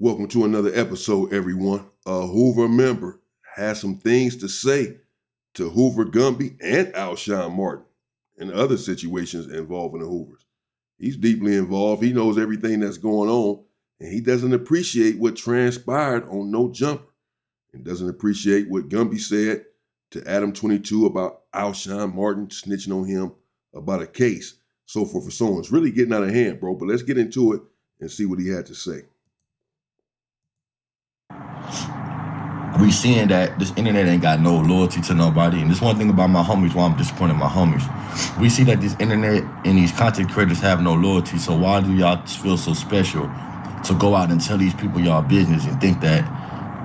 Welcome to another episode, everyone. A Hoover member has some things to say to Hoover Gumby and Alshan Martin and other situations involving the Hoovers. He's deeply involved. He knows everything that's going on, and he doesn't appreciate what transpired on No Jumper and doesn't appreciate what Gumby said to Adam 22 about Alshan Martin snitching on him about a case, so forth and so on. It's really getting out of hand, bro, but let's get into it and see what he had to say. We seeing that this internet ain't got no loyalty to nobody. And this one thing about my homies, why I'm disappointed in my homies. We see that this internet and these content creators have no loyalty. So why do y'all feel so special to go out and tell these people y'all business and think that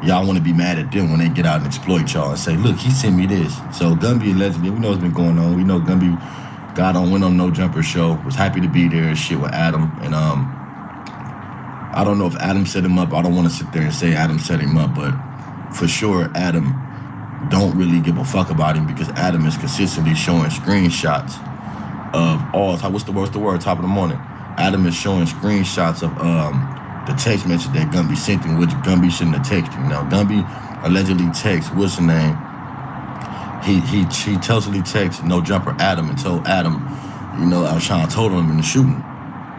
y'all want to be mad at them when they get out and exploit y'all and say, look, he sent me this. So Gumby allegedly, we know what's been going on. We know Gumby went on No Jumper show, was happy to be there and shit with Adam. And I don't know if Adam set him up. I don't want to sit there and say Adam set him up, but for sure, Adam don't really give a fuck about him because Adam is consistently showing screenshots of all, what's the word, top of the morning. Adam is showing screenshots of the text message that Gumby sent him, which Gumby shouldn't have texted him. Now, Gumby allegedly texts, what's the name? He tellingly texted No Jumper Adam and told Adam, you know, Alshan told him in the shooting,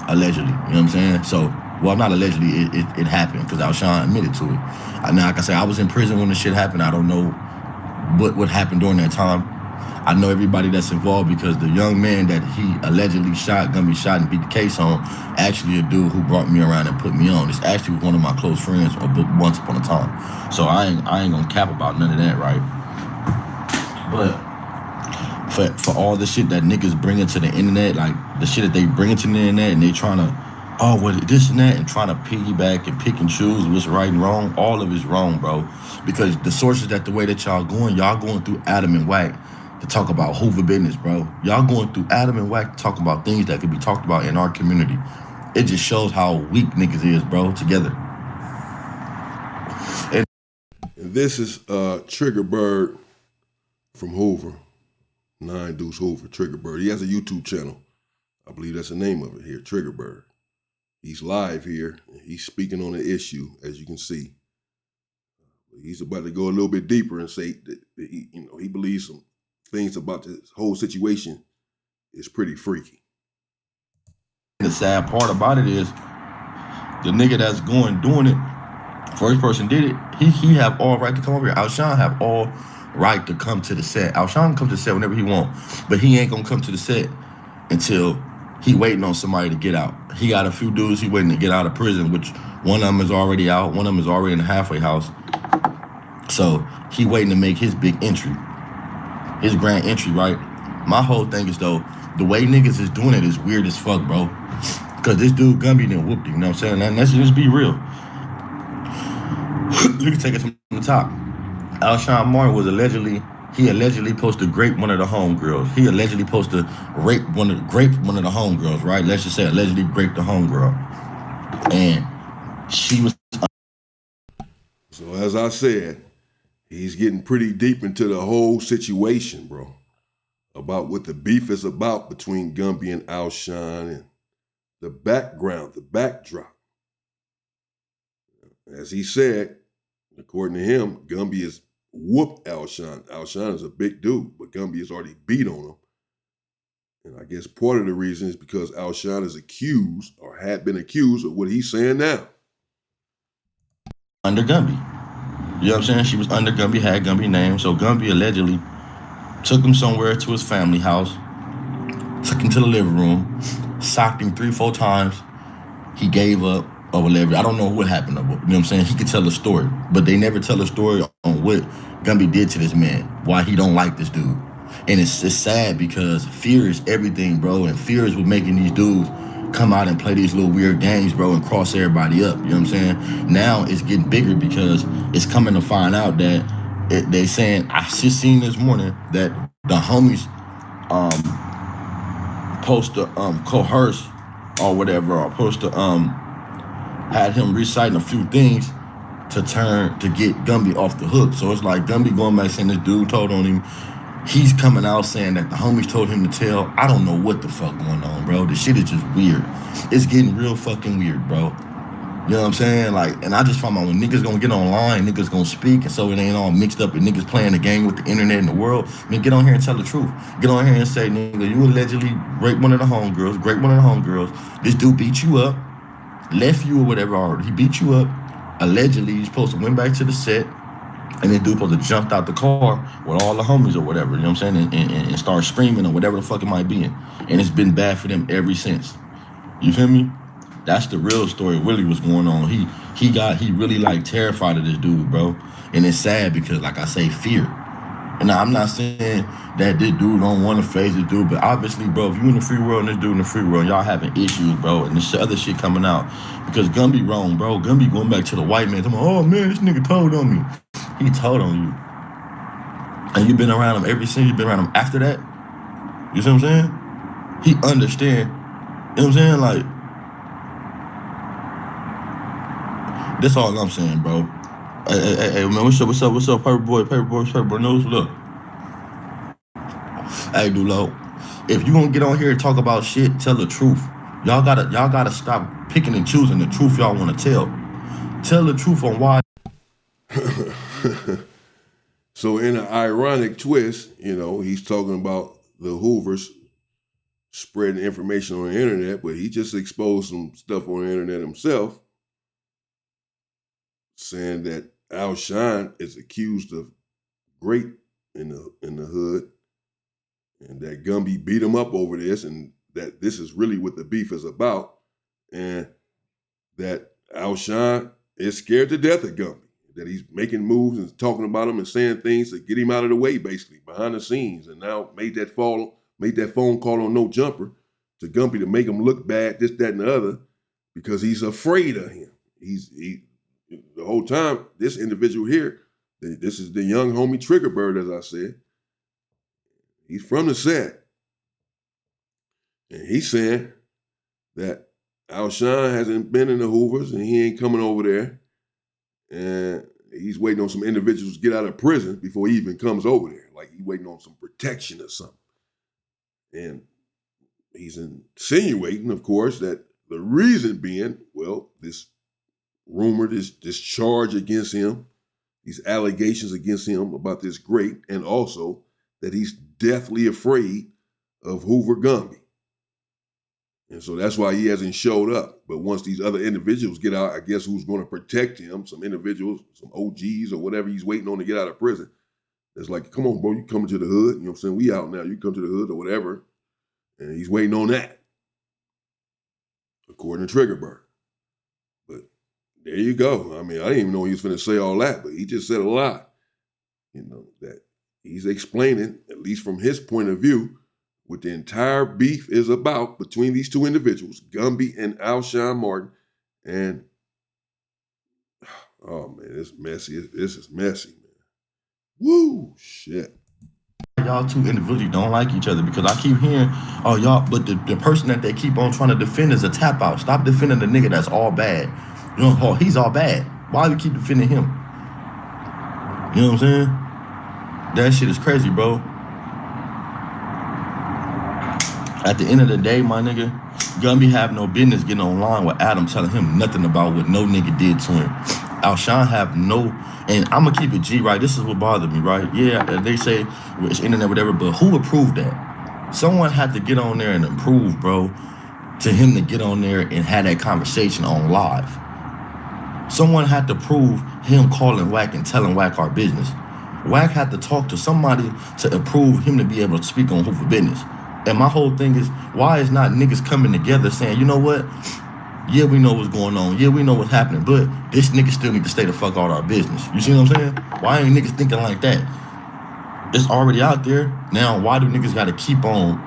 allegedly, you know what I'm saying? So, well, not allegedly, it happened because Alshan admitted to it. Now, like I say, I was in prison when the shit happened. I don't know what happened during that time. I know everybody that's involved because the young man that he allegedly Gumby shot and beat the case on, actually a dude who brought me around and put me on. It's actually one of my close friends once upon a time. So I ain't gonna cap about none of that, right? But for all the shit that niggas bring into the internet, like the shit that they bring into the internet and they trying to, this and that, and trying to piggyback and pick and choose what's right and wrong, all of it's wrong, bro. Because the sources that the way that y'all going through Adam and Wack to talk about Hoover business, bro. Y'all going through Adam and Wack to talk about things that could be talked about in our community. It just shows how weak niggas is, bro, together. And this is Trigger Bird from Hoover, 9 Deuce Hoover, Trigger Bird. He has a YouTube channel. I believe that's the name of it here, Trigger Bird. He's live here. He's speaking on the issue, as you can see. He's about to go a little bit deeper and say that he believes some things about this whole situation is pretty freaky. The sad part about it is the nigga that's doing it, first person did it, he have all right to come over here. Alshan have all right to come to the set. Alshan comes to the set whenever he want, but he ain't gonna come to the set until he waiting on somebody to get out. He got a few dudes he waiting to get out of prison, which one of them is already out, one of them is already in the halfway house. So he waiting to make his big entry, his grand entry, right? My whole thing is, though, the way niggas is doing it is weird as fuck, bro. Because this dude Gumby done whooped him, you know what I'm saying? And let's just be real. You can take it from the top. Alshan Martin was allegedly posted Grape one of the homegirls. He allegedly posted Grape one of the homegirls, right? Let's just say allegedly raped the homegirl. And she was... So as I said, he's getting pretty deep into the whole situation, bro. About what the beef is about between Gumby and Alshan and the background, the backdrop. As he said, according to him, Gumby has whooped Alshan. Alshan is a big dude, but Gumby has already beat on him. And I guess part of the reason is because Alshan is accused or had been accused of what he's saying now. Under Gumby. You know what I'm saying? She was under Gumby, had Gumby name. So Gumby allegedly took him somewhere to his family house, took him to the living room, socked him 3-4 times. He gave up or whatever. I don't know what happened. You know what I'm saying? He could tell a story, but they never tell a story on what Gumby did to this man, why he don't like this dude. And it's sad because fear is everything, bro. And fear is what making these dudes come out and play these little weird games, bro, and cross everybody up. You know what I'm saying? Now it's getting bigger because it's coming to find out that they saying, I just seen this morning that the homies supposed to coerce or whatever, or supposed to had him reciting a few things to get Gumby off the hook. So it's like Gumby going back saying this dude told on him. He's coming out saying that the homies told him to tell. I don't know what the fuck going on, bro. This shit is just weird. It's getting real fucking weird, bro. You know what I'm saying? Like, and I just find out when niggas gonna get online, niggas gonna speak, and so it ain't all mixed up and niggas playing the game with the internet and the world. I mean, get on here and tell the truth. Get on here and say, nigga, you allegedly raped one of the homegirls. This dude beat you up, left you or whatever, or he beat you up. Allegedly, you're supposed to went back to the set, and then dude supposed to jumped out the car with all the homies or whatever, you know what I'm saying, and start screaming or whatever the fuck it might be. And it's been bad for them ever since. You feel me? That's the real story. Really, what's going on? He really like terrified of this dude, bro. And it's sad because, like I say, fear. And I'm not saying that this dude don't want to face this dude, but obviously, bro, if you in the free world and this dude in the free world, y'all having issues, bro, and this other shit coming out. Because Gumby wrong, bro. Gumby going back to the white man. Talking, oh man, this nigga told on me. He told on you. And you been around him ever since. You been around him after that. You see what I'm saying? He understand. You know what I'm saying? Like, that's all I'm saying, bro. Hey, man, what's up, paper boy knows, look. Hey, Dulo, if you gonna get on here and talk about shit, tell the truth. Y'all gotta stop picking and choosing the truth y'all wanna tell. Tell the truth on why. So in an ironic twist, you know, he's talking about the Hoovers spreading information on the internet, but he just exposed some stuff on the internet himself, saying that Alshan is accused of Grape in the hood, and that Gumby beat him up over this, and that this is really what the beef is about, and that Alshan is scared to death of Gumby, that he's making moves and talking about him and saying things to get him out of the way, basically, behind the scenes, and now made that phone call on No Jumper to Gumby to make him look bad, this, that, and the other, because he's afraid of him. The whole time, this individual here, this is the young homie Trigger Bird, as I said. He's from the set. And he's saying that Alshan hasn't been in the Hoovers and he ain't coming over there. And he's waiting on some individuals to get out of prison before he even comes over there. Like he's waiting on some protection or something. And he's insinuating, of course, that the reason being, well, this rumor, this charge against him, these allegations against him about this Grape, and also that he's deathly afraid of Hoover Gumby. And so that's why he hasn't showed up. But once these other individuals get out, I guess who's going to protect him, some individuals, some OGs or whatever he's waiting on to get out of prison. It's like, come on, bro, you coming to the hood. You know what I'm saying? We out now. You come to the hood or whatever. And he's waiting on that, according to Trigger Bird. But there you go. I mean, I didn't even know he was going to say all that, but he just said a lot. You know, that he's explaining, at least from his point of view, what the entire beef is about between these two individuals, Gumby and Alshan Martin. And, oh, man, it's messy. This is messy, man. Woo, shit. Y'all two individually don't like each other because I keep hearing, oh, y'all, but the person that they keep on trying to defend is a tap out. Stop defending the nigga that's all bad. You know, oh, he's all bad. Why do you keep defending him? You know what I'm saying? That shit is crazy, bro. At the end of the day, my nigga, Gumby have no business getting online with Adam telling him nothing about what no nigga did to him. Alshan have no, and I'm gonna keep it G, right? This is what bothered me, right? Yeah, they say it's internet, whatever, but who approved that? Someone had to get on there and approve, bro, to him to get on there and have that conversation on live. Someone had to prove him calling Wack and telling Wack our business. Wack had to talk to somebody to approve him to be able to speak on Hoover business. And my whole thing is, why is not niggas coming together saying, you know what? Yeah, we know what's going on. Yeah, we know what's happening, but this nigga still need to stay the fuck out of our business. You see what I'm saying? Why ain't niggas thinking like that? It's already out there. Now, why do niggas got to keep on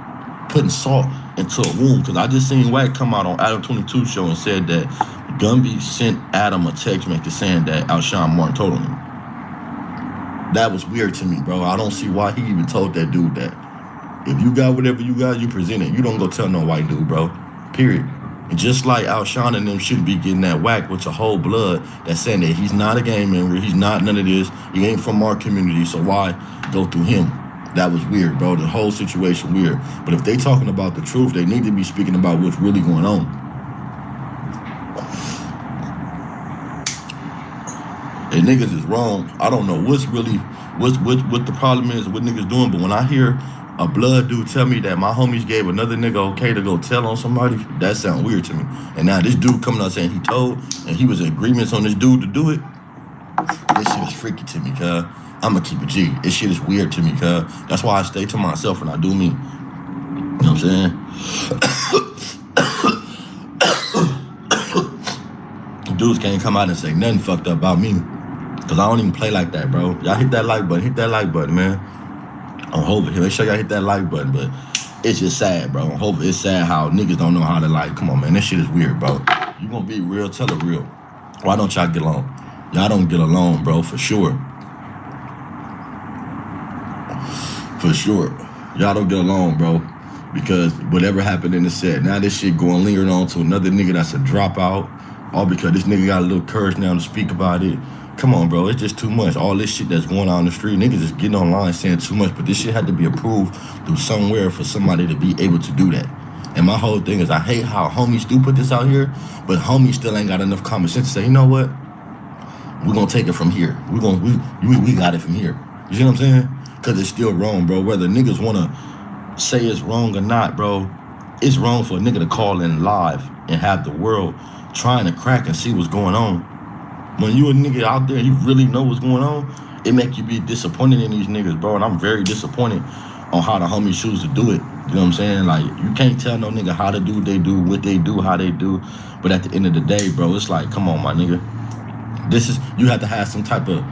putting salt into a wound? Because I just seen Wack come out on Adam 22 show and said that Gumby sent Adam a text message saying that Alshan Martin told him. That was weird to me, bro. I don't see why he even told that dude that. If you got whatever you got, you present it. You don't go tell no white dude, bro. Period. And just like Alshan and them shouldn't be getting that whack with your whole blood that's saying that he's not a gang member, he's not none of this, he ain't from our community, so why go through him? That was weird, bro. The whole situation weird. But if they talking about the truth, they need to be speaking about what's really going on. And niggas is wrong. I don't know what's what the problem is, what niggas doing, but when I hear a blood dude tell me that my homies gave another nigga okay to go tell on somebody, that sound weird to me. And now this dude coming out saying he told and he was in agreements on this dude to do it, this shit is freaky to me, cuz. I'ma keep it G. This shit is weird to me, cuz. That's why I stay to myself and I do me. You know what I'm saying? Dudes can't come out and say nothing fucked up about me. Cause I don't even play like that, bro. Y'all hit that like button. Hit that like button, man. On Hoover, make sure y'all hit that like button. But it's just sad, bro. On Hoover, it's sad how niggas don't know how to like. Come on, man. This shit is weird, bro. You gonna be real, tell it real. Why don't y'all get along? Y'all don't get along, bro, for sure. For sure. Y'all don't get along, bro. Because whatever happened in the set, now this shit going lingering on to another nigga that's a dropout. All because this nigga got a little courage now to speak about it. Come on, bro, it's just too much. All this shit that's going on in the street, niggas is getting online saying too much, but this shit had to be approved through somewhere for somebody to be able to do that. And my whole thing is I hate how homies do put this out here, but homies still ain't got enough common sense to say, you know what? We're gonna take it from here. We got it from here. You see what I'm saying? Cause it's still wrong, bro. Whether niggas wanna say it's wrong or not, bro, it's wrong for a nigga to call in live and have the world trying to crack and see what's going on. When you a nigga out there and you really know what's going on, it make you be disappointed in these niggas, bro. And I'm very disappointed on how the homies choose to do it. You know what I'm saying? Like, you can't tell no nigga how to do what they do, what they do, how they do. But at the end of the day, bro, it's like, come on, my nigga. You have to have some type of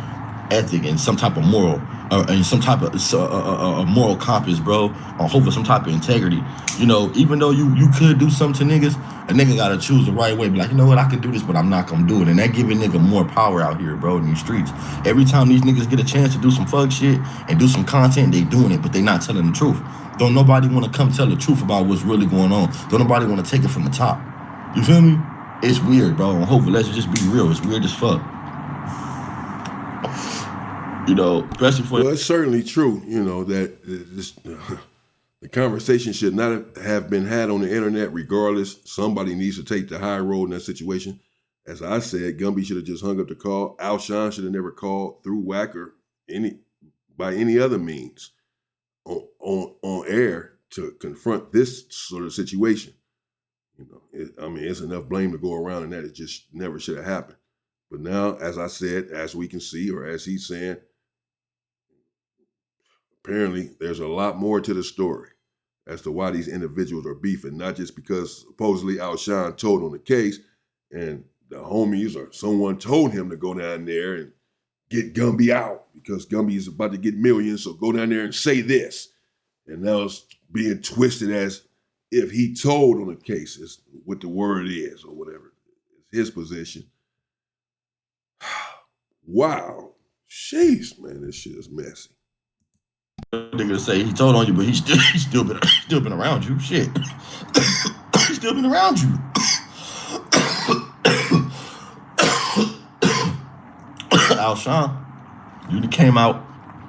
ethic and some type of moral, and some type of moral compass, bro, on hopefully some type of integrity. You know, even though you could do something to niggas, a nigga gotta choose the right way. Be like, you know what, I can do this, but I'm not gonna do it. And that give a nigga more power out here, bro, in these streets. Every time these niggas get a chance to do some fuck shit and do some content, they doing it, but they not telling the truth. Don't nobody wanna come tell the truth about what's really going on. Don't nobody wanna take it from the top. You feel me? It's weird, bro. And hopefully, let's just be real. It's weird as fuck. You know, especially for... Well, it's certainly true, you know, that this, the conversation should not have been had on the internet regardless. Somebody needs to take the high road in that situation. As I said, Gumby should have just hung up the call. Alshan should have never called through Whacker by any other means on air to confront this sort of situation. You know, it's enough blame to go around, and that it just never should have happened. But now, as I said, as we can see, or as he's saying, apparently there's a lot more to the story as to why these individuals are beefing, not just because supposedly Alshan told on the case and the homies or someone told him to go down there and get Gumby out because Gumby is about to get millions, so go down there and say this. And now it's being twisted as if he told on the case is what the word is or whatever. It's his position. Wow. Jeez, man, this shit is messy. Nigga say he told on you, but he's still been around you. Shit. He's still been around you. Alshan, you came out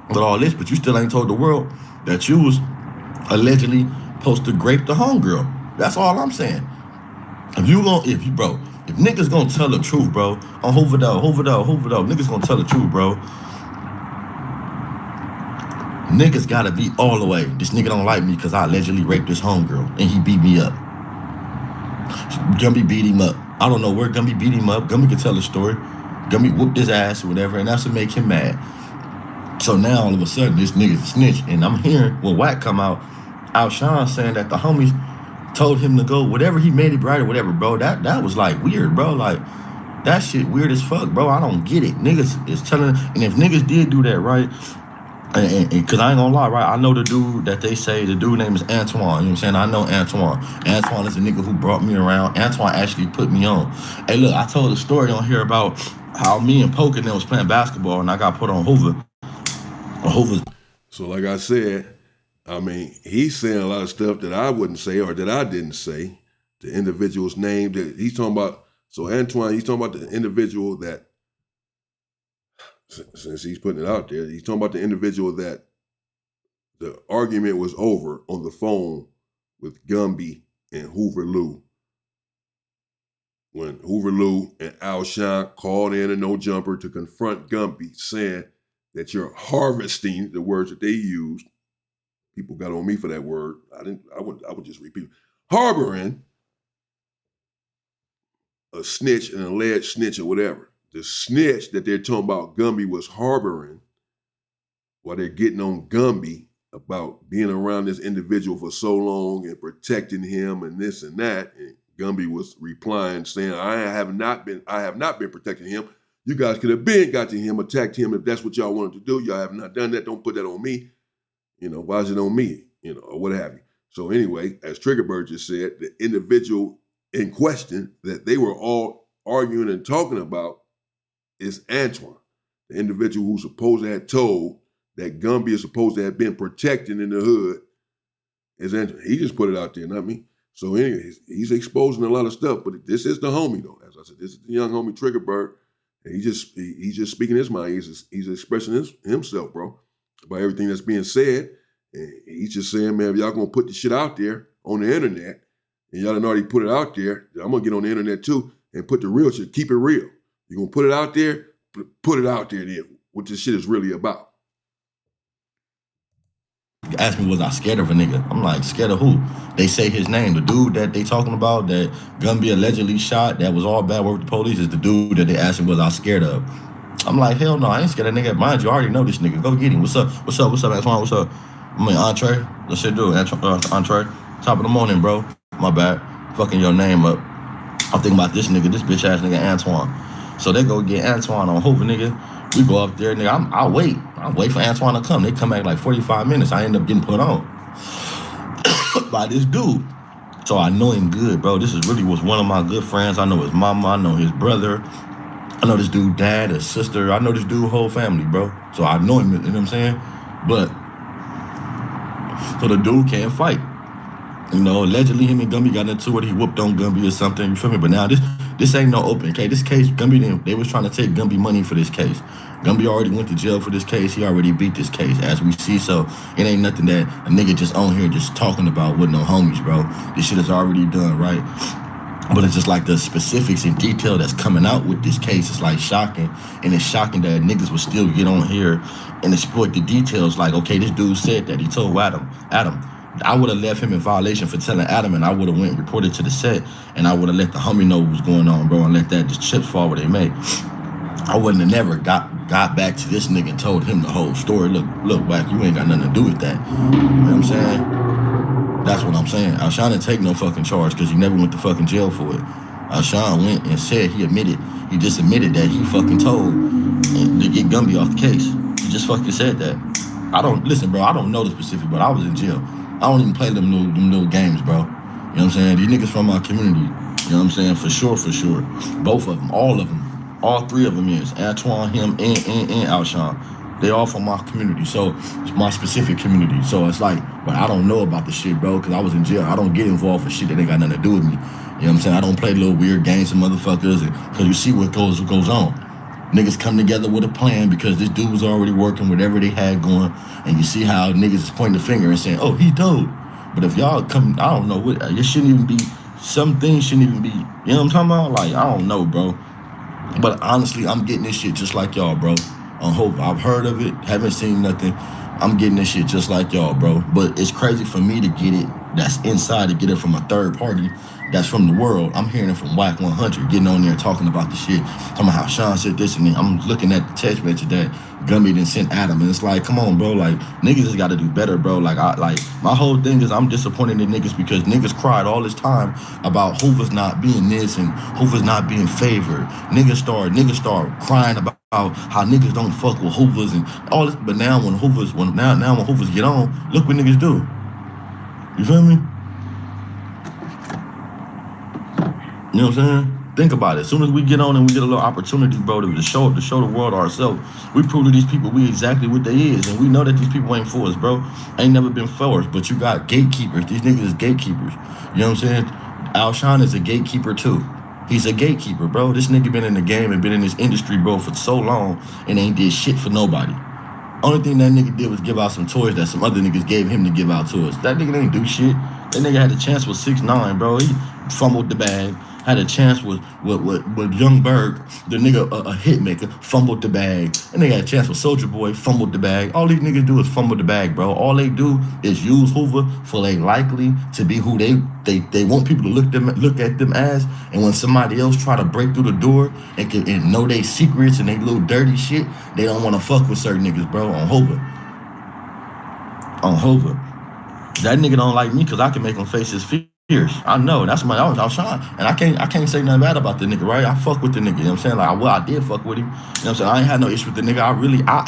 with all this, but you still ain't told the world that you was allegedly supposed to grape the homegirl. That's all I'm saying. If niggas gonna tell the truth, bro, on Hoover, niggas gonna tell the truth, bro. Niggas gotta be all the way. This nigga don't like me because I allegedly raped this homegirl and he beat me up. Gumby beat him up. I don't know where Gumby beat him up. Gumby can tell the story. Gumby whooped his ass or whatever, and that's what make him mad. So now all of a sudden this nigga's a snitch, and I'm hearing when Wack come out, Alshan saying that the homies told him to go, whatever he made it right or whatever, bro. That was like weird, bro. Like that shit weird as fuck, bro. I don't get it. Niggas is telling, and if niggas did do that, right? And cause I ain't gonna lie, right? I know the dude that they say, the dude name is Antoine. You know what I'm saying? I know Antoine. Antoine is a nigga who brought me around. Antoine actually put me on. Hey, look, I told a story on here about how me and Poke and them was playing basketball and I got put on Hoover. So like I said, he's saying a lot of stuff that I wouldn't say or that I didn't say. The individual's name that he's talking about. So Antoine, he's talking about the individual that, since he's putting it out there, he's talking about the individual that the argument was over on the phone with Gumby and Hoover Lou. when Hoover Lou and Alshan called in a no jumper to confront Gumby, saying that you're harvesting, the words that they used. People got on me for that word. I would just repeat. Harboring a snitch, an alleged snitch or whatever. The snitch that they're talking about Gumby was harboring while they're getting on Gumby about being around this individual for so long and protecting him and this and that. And Gumby was replying saying, I have not been protecting him. You guys could have got to him, attacked him if that's what y'all wanted to do. Y'all have not done that. Don't put that on me. Why is it on me? Or what have you. So anyway, as Triggerbird just said, the individual in question that they were all arguing and talking about is Antoine, the individual who supposed to have told that Gumby is supposed to have been protecting in the hood is Antoine. He just put it out there, not me. So anyways, he's exposing a lot of stuff, but this is the homie though. As I said, this is the young homie Triggerbird. And he's just speaking his mind. He's expressing himself, bro, about everything that's being said. And he's just saying, man, if y'all gonna put the shit out there on the internet, and y'all done already put it out there, I'm gonna get on the internet too and put the real shit, keep it real. You're gonna put it out there, put it out there then, what this shit is really about. Asked me, was I scared of a nigga? I'm like, scared of who? They say his name. The dude that they talking about that Gumby allegedly shot, that was all bad work with the police, is the dude that they asked me, was I scared of? I'm like, hell no, I ain't scared of nigga. Mind you, I already know this nigga. Go get him. What's up, Antoine? What's up? I mean, entree. Let's shit do it. Entree. Top of the morning, bro. My bad. Fucking your name up. I'm thinking about this nigga, this bitch ass nigga Antoine. So they go get Antoine on Hoover, nigga. We go up there, nigga. I wait for Antoine to come. They come back like 45 minutes. I end up getting put on by this dude. So I know him good, bro. This was one of my good friends. I know his mama. I know his brother. I know this dude dad, his sister. I know this dude whole family, bro. So I know him, you know what I'm saying? But, so the dude can't fight. Allegedly him and Gumby got into it. He whooped on Gumby or something, you feel me? But now this ain't no open case. This case, Gumby, they was trying to take Gumby money for this case. Gumby already went to jail for this case. He already beat this case, as we see. So it ain't nothing that a nigga just on here just talking about with no homies, bro. This shit is already done, right? But it's just like the specifics and detail that's coming out with this case is like shocking. And it's shocking that niggas would still get on here and exploit the details. Like, okay, this dude said that. He told Adam, I would have left him in violation for telling Adam, and I would have went and reported to the set, and I would have let the homie know what was going on, bro, and let that just chips fall where they may. I wouldn't have never got back to this nigga and told him the whole story. Look, Wack, you ain't got nothing to do with that. You know what I'm saying? That's what I'm saying. Alshan didn't take no fucking charge because he never went to fucking jail for it. Alshan went and said he just admitted that he fucking told to get Gumby off the case. He just fucking said that. Listen, bro, I don't know the specific, but I was in jail. I don't even play them little games, bro. You know what I'm saying? These niggas from our community. You know what I'm saying? For sure. Both of them, all of them. All three of them is. Antoine, him, and Alshan. They all from my community. So, it's my specific community. So, it's like, but I don't know about the shit, bro, because I was in jail. I don't get involved with shit that ain't got nothing to do with me. You know what I'm saying? I don't play little weird games with motherfuckers because you see what goes on. Niggas come together with a plan because this dude was already working whatever they had going, and you see how niggas is pointing the finger and saying, oh, he told. But if y'all come, I don't know, it shouldn't even be, some things shouldn't even be, you know what I'm talking about? Like, I don't know, bro. But honestly, I'm getting this shit just like y'all, bro. On Hope, I've heard of it, haven't seen nothing. I'm getting this shit just like y'all, bro. But it's crazy for me to get it, that's inside, to get it from a third party that's from the world. I'm hearing it from Wack 100, getting on there talking about the shit, talking about how Sean said this, and then I'm looking at the text message that Gumby then sent Adam, and it's like, come on, bro, like, niggas just gotta do better, bro. Like, my whole thing is I'm disappointed in niggas because niggas cried all this time about Hoovers not being this and Hoovers not being favored. Niggas start crying about how niggas don't fuck with Hoovers and all this, but now when Hoovers get on, look what niggas do. You feel me? You know what I'm saying? Think about it. As soon as we get on and we get a little opportunity, bro, to show the world ourselves, we prove to these people we exactly what they is, and we know that these people ain't for us, bro. Ain't never been for us, but you got gatekeepers. These niggas is gatekeepers. You know what I'm saying? Alshan is a gatekeeper too. He's a gatekeeper, bro. This nigga been in the game and been in this industry, bro, for so long and ain't did shit for nobody. Only thing that nigga did was give out some toys that some other niggas gave him to give out to us. That nigga didn't do shit. That nigga had the chance with 6'9", bro. He fumbled the bag. Had a chance with Young Berg, the nigga a hitmaker, fumbled the bag. And they had a chance with Soldier Boy, fumbled the bag. All these niggas do is fumble the bag, bro. All they do is use Hoover for they likely to be who they want people to look at them as. And when somebody else try to break through the door and know they secrets and they little dirty shit, they don't want to fuck with certain niggas, bro. On Hoover. That nigga don't like me because I can make him face his fears. I know. That's my Alshan. And I can't say nothing bad about the nigga, right? I fuck with the nigga. You know what I'm saying? Like, well, I did fuck with him. You know what I'm saying? I ain't had no issue with the nigga. I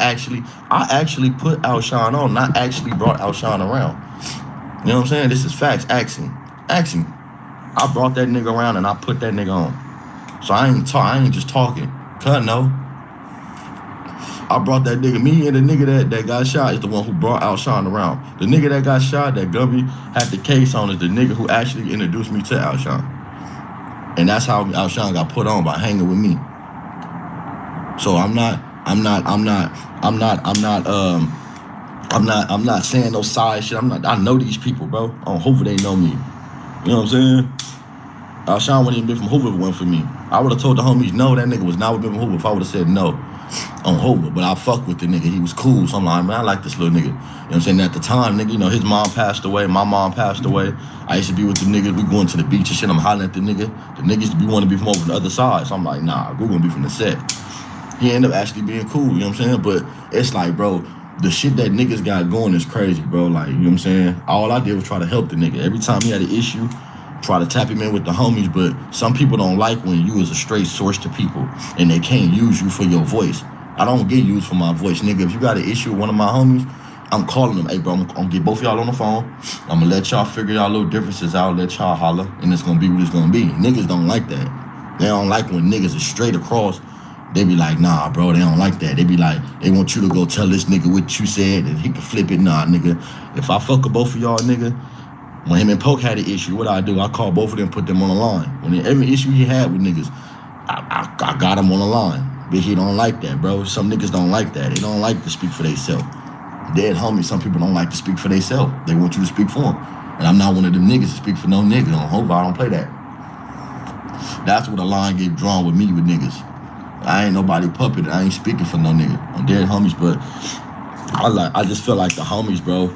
actually put Alshan on, not actually brought Alshan around. You know what I'm saying? This is facts. Ask him. I brought that nigga around and I put that nigga on. So I ain't just talking. Cuz no. I brought that nigga, me and the nigga that got shot is the one who brought Alshan around. The nigga that got shot, that Gumby had the case on, is the nigga who actually introduced me to Alshan. And that's how Alshan got put on, by hanging with me. So I'm not saying no side shit. I know these people, bro. On Hoover, they know me. You know what I'm saying? Alshan wouldn't even been from Hoover if it wasn't for me. I would have told the homies, no, that nigga was not with me from Hoover if I would have said no on Hoover. But I fuck with the nigga. He was cool. So I'm like, man, I like this little nigga. You know what I'm saying? At the time, nigga, you know, his mom passed away. My mom passed away. I used to be with the niggas. We going to the beach and shit. I'm hollering at the nigga. The niggas used to want to be from over the other side. So I'm like, nah, we're going to be from the set. He ended up actually being cool. You know what I'm saying? But it's like, bro, the shit that niggas got going is crazy, bro. Like, you know what I'm saying? All I did was try to help the nigga. Every time he had an issue, try to tap him in with the homies, but some people don't like when you is a straight source to people and they can't use you for your voice. I don't get used for my voice, nigga. If you got an issue with one of my homies, I'm calling them. Hey, bro, I'm gonna get both of y'all on the phone. I'm gonna let y'all figure y'all little differences out, let y'all holler, and it's gonna be what it's gonna be. Niggas don't like that. They don't like when niggas are straight across. They be like, nah, bro, they don't like that. They be like, they want you to go tell this nigga what you said and he can flip it. Nah, nigga. If I fuck with both of y'all, nigga, when him and Poke had an issue, what I do? I call both of them, put them on the line. When every issue he had with niggas, I got him on the line. But he don't like that, bro. Some niggas don't like that. They don't like to speak for themselves. Dead homies, some people don't like to speak for themselves. They want you to speak for them. And I'm not one of them niggas to speak for no niggas. On Hoover, I don't play that. That's where the line get drawn with me with niggas. I ain't nobody puppet. I ain't speaking for no nigga. I'm dead homies, but I just feel like the homies, bro.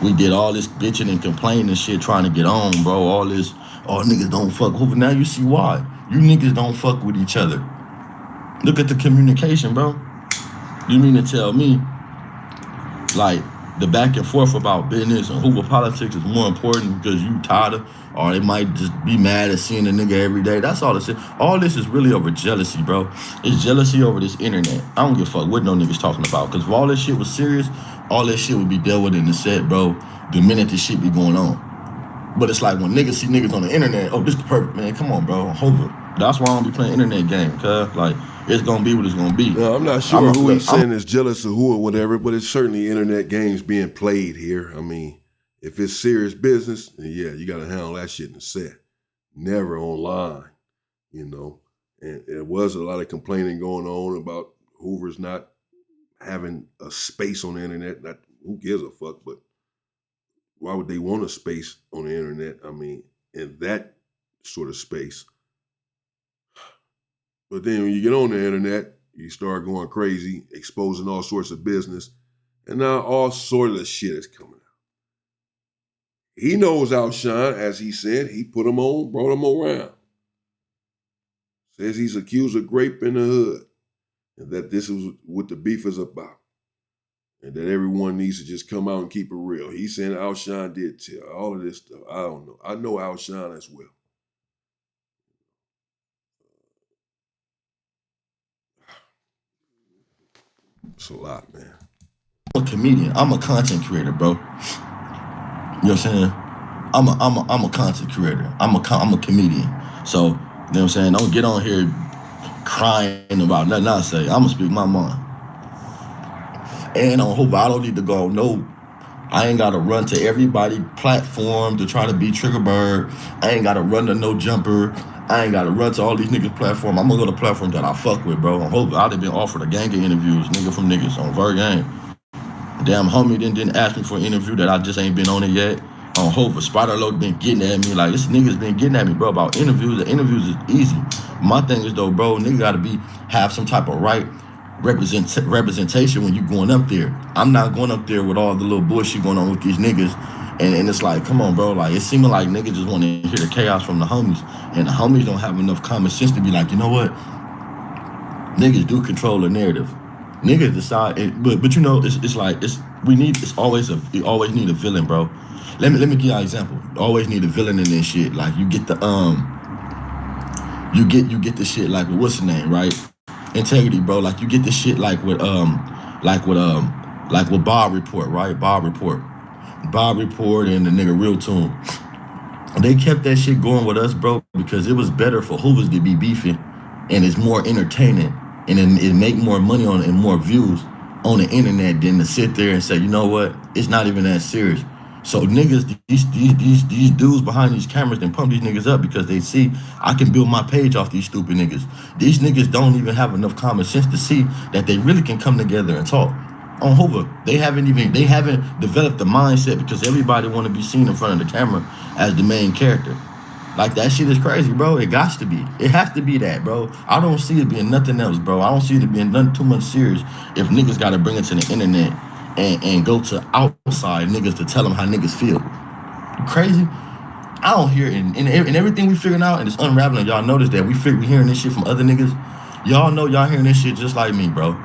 We did all this bitching and complaining and shit trying to get on, bro. All niggas don't fuck Hoover. Now you see why. You niggas don't fuck with each other. Look at the communication, bro. You mean to tell me, like, the back and forth about business and Hoover politics is more important because you tired of, or they might just be mad at seeing a nigga every day. That's all this is. All this is really over jealousy, bro. It's jealousy over this internet. I don't give a fuck what no niggas talking about. Because if all this shit was serious, all this shit would be dealt with in the set, bro, the minute this shit be going on. But it's like when niggas see niggas on the internet, oh, this the perfect, man, come on, bro, Hoover. That's why I don't be playing internet game, cuz, like, it's gonna be what it's gonna be. No, I'm not sure who he's saying is jealous of who or whatever, but it's certainly internet games being played here. I mean, if it's serious business, then yeah, you gotta handle that shit in the set. Never online, you know. And there was a lot of complaining going on about Hoovers not having a space on the internet. Not, who gives a fuck, but why would they want a space on the internet? I mean, in that sort of space. But then when you get on the internet, you start going crazy, exposing all sorts of business, and now all sorts of shit is coming out. He knows Alshan, as he said, he put him on, brought him around. Says he's accused of Grape in the hood, and that this is what the beef is about, and that everyone needs to just come out and keep it real. He's saying Alshan did tell all of this stuff. I don't know. I know Alshan as well. It's a lot, man. I'm a comedian. I'm a content creator, bro. You know what I'm saying? I'm a content creator. I'm a comedian. So, you know what I'm saying? Don't get on here crying about nothing I say. I'm gonna speak my mind. And on Hoover, I don't need to go, no, I ain't gotta run to everybody platform to try to be Trigger Bird. I ain't gotta run to no jumper. I ain't gotta run to all these niggas' platform. I'm gonna go to platform that I fuck with, bro. On Hoover, I'd have been offered a gang of interviews, nigga from niggas on Ver Game. Damn homie didn't ask me for an interview that I just ain't been on it yet. on Hoover. Spider Load been getting at me. Like, this nigga's been getting at me, bro, about interviews. The interviews is easy. My thing is, though, bro, nigga gotta have some type of right representation when you going up there. I'm not going up there with all the little bullshit going on with these niggas. And it's like, come on, bro. Like, it seeming like niggas just want to hear the chaos from the homies. And the homies don't have enough common sense to be like, you know what? Niggas do control the narrative. Niggas decide, but you know, it's like you always need a villain, bro. Let me give you an example. You always need a villain in this shit. Like, you get the you get the shit like with what's the name, right? Integrity, bro. Like, you get the shit like with Bob Report, right? Bob Report and the nigga Real Tune. They kept that shit going with us, bro, because it was better for Hoovers to be beefing, and it's more entertaining, and it make more money on it and more views on the internet than to sit there and say, you know what, it's not even that serious. So niggas, these dudes behind these cameras then pump these niggas up because they see I can build my page off these stupid niggas. These niggas don't even have enough common sense to see that they really can come together and talk. On Hoover, they haven't developed the mindset because everybody want to be seen in front of the camera as the main character. Like, that shit is crazy, bro. It got to be. It has to be that, bro. I don't see it being nothing else, bro. I don't see it being nothing too much serious if niggas got to bring it to the internet and go to outside niggas to tell them how niggas feel. Crazy? I don't hear it. And everything we figuring out and it's unraveling. Y'all notice that we hearing this shit from other niggas. Y'all know y'all hearing this shit just like me, bro.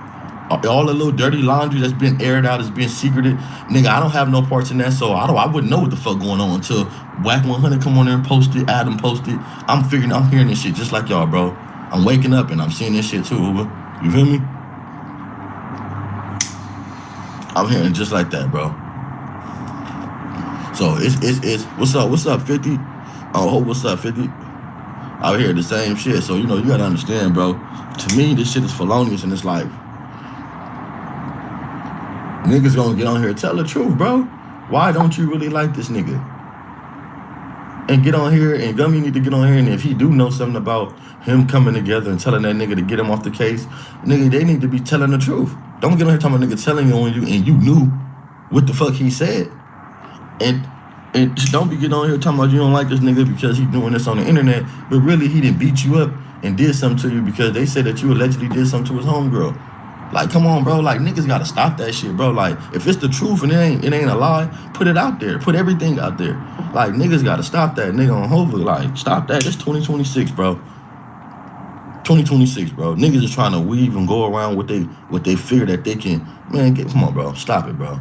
All the little dirty laundry that's been aired out is being secreted. Nigga, I don't have no parts in that, so I wouldn't know what the fuck going on until Whack 100 come on there and post it, Adam post it. I'm hearing this shit just like y'all, bro. I'm waking up and I'm seeing this shit too, Hoover. You feel me? I'm hearing just like that, bro. So it's what's up, 50? Oh, what's up, 50? Out here the same shit. So, you know, you gotta understand, bro. To me, this shit is felonious, and it's like, niggas gonna get on here and tell the truth, bro. Why don't you really like this nigga? And get on here, and Gummy need to get on here, and if he do know something about him coming together and telling that nigga to get him off the case, nigga, they need to be telling the truth. Don't get on here talking about nigga telling you on you, and you knew what the fuck he said. And don't be getting on here talking about you don't like this nigga because he's doing this on the internet, but really he didn't beat you up and did something to you because they said that you allegedly did something to his homegirl. Like, come on, bro. Like, niggas gotta stop that shit, bro. Like, if it's the truth and it ain't a lie, put it out there. Put everything out there. Like, niggas gotta stop that. Nigga on Hoover, like, stop that. It's 2026, bro. 2026, bro. Niggas is trying to weave and go around what they fear that they can. Man, come on, bro. Stop it, bro.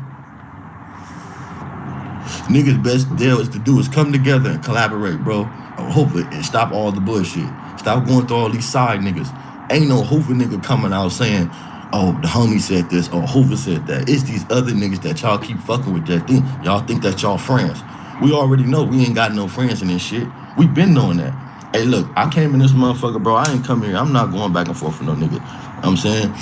Niggas' best deal is to do is come together and collaborate, bro. Hopefully, and stop all the bullshit. Stop going through all these side niggas. Ain't no Hoover nigga coming out saying, oh, the homie said this, or Hoover said that. It's these other niggas that y'all keep fucking with that thing. Y'all think that y'all friends. We already know we ain't got no friends in this shit. We been knowing that. Hey, look, I came in this motherfucker, bro. I ain't come here. I'm not going back and forth with no nigga. I'm saying,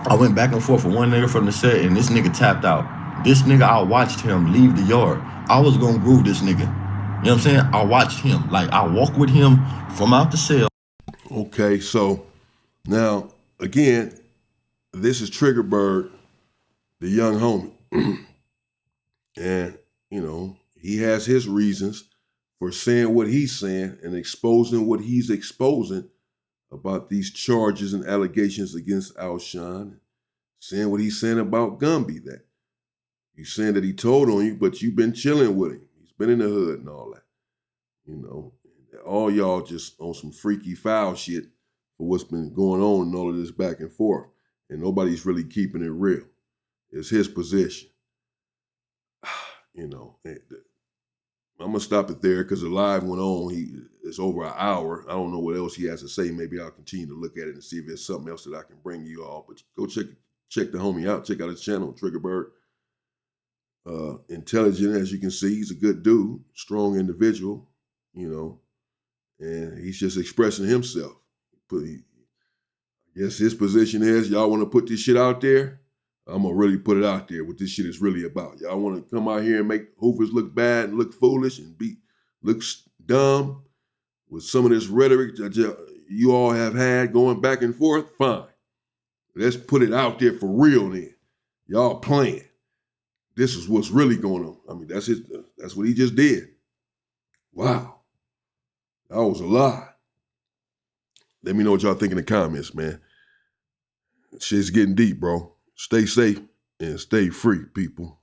I went back and forth with one nigga from the set, and this nigga tapped out. This nigga, I watched him leave the yard. I was gonna groove this nigga. You know what I'm saying? I watched him. Like, I walked with him from out the cell. Okay, so now, again, this is Trigger Bird, the young homie. And, you know, he has his reasons for saying what he's saying and exposing what he's exposing about these charges and allegations against Alshan. Saying what he's saying about Gumby, that he's saying that he told on you, but you've been chilling with him. He's been in the hood and all that. You know, all y'all just on some freaky foul shit for what's been going on and all of this back and forth. And nobody's really keeping it real. It's his position. You know, I'm going to stop it there because the live went on. It's over an hour. I don't know what else he has to say. Maybe I'll continue to look at it and see if there's something else that I can bring you all. But go check the homie out. Check out his channel, Trigger Bird. Intelligent, as you can see. He's a good dude, strong individual, you know, and he's just expressing himself. I guess his position is, y'all want to put this shit out there? I'm going to really put it out there, what this shit is really about. Y'all want to come out here and make Hoovers look bad and look foolish and look dumb with some of this rhetoric that you all have had going back and forth? Fine. Let's put it out there for real then. Y'all playing. this is what's really going on. I mean, that's what he just did. Wow. That was a lot. Let me know what y'all think in the comments, man. Shit's getting deep, bro. Stay safe and stay free, people.